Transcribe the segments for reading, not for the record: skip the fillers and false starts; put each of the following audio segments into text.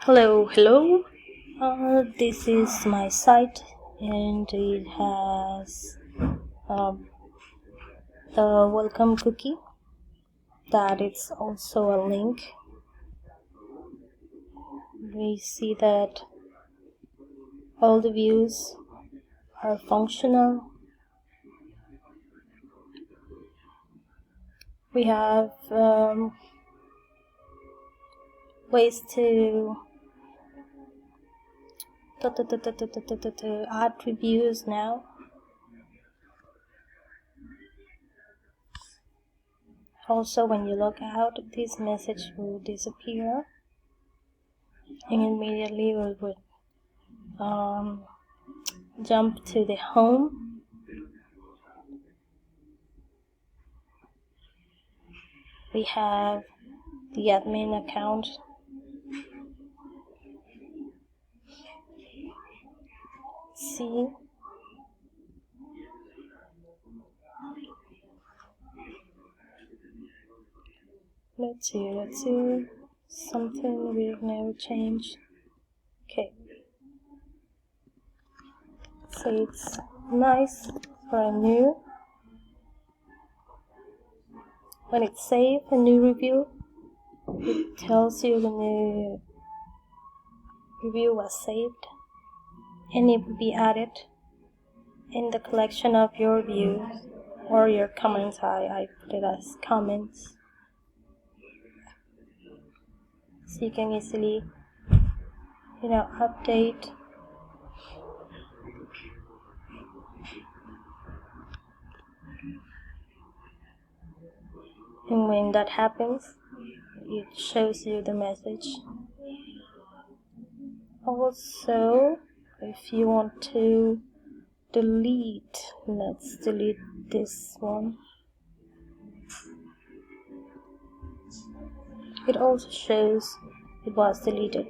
Hello. This is my site, and it has the welcome cookie. That it's also a link. We see that all the views are functional. We have ways to add reviews now. Also, when you log out, this message will disappear, and immediately we would jump to the home. We have the admin account. See, let's see something we've never changed. Okay, so it's nice for a new. When it's saved, a new review, it tells you the new review was saved, and it will be added in the collection of your views or your comments. I put it as comments, so you can easily update. And when that happens, it shows you the message. Also, if you want to delete, let's delete this one. It also shows it was deleted,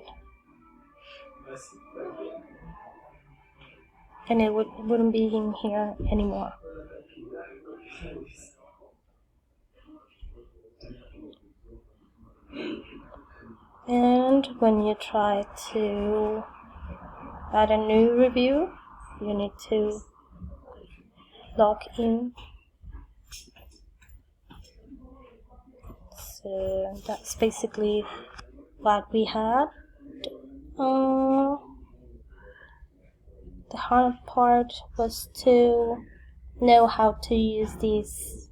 and it wouldn't be in here anymore. And when you try to add a new review, you need to log in. So that's basically what we had. The hard part was to know how to use these,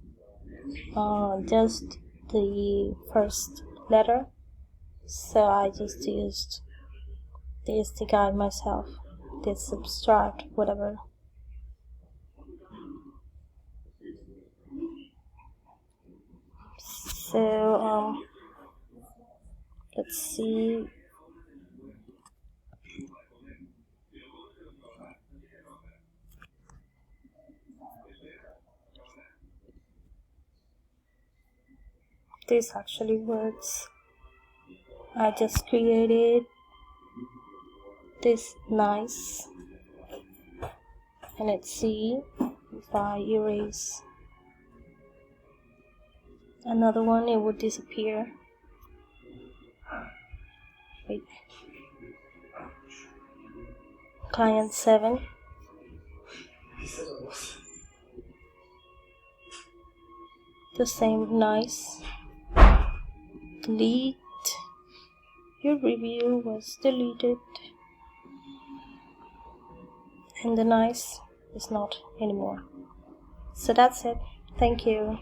just the first letter. So I just used this to guide myself, this subtract, whatever. So let's see. This actually works. I just created this nice, and let's see if I erase another one, it would disappear. Wait. Client 7. The same nice. Delete. Your review was deleted, and the nice is not anymore. So that's it. Thank you.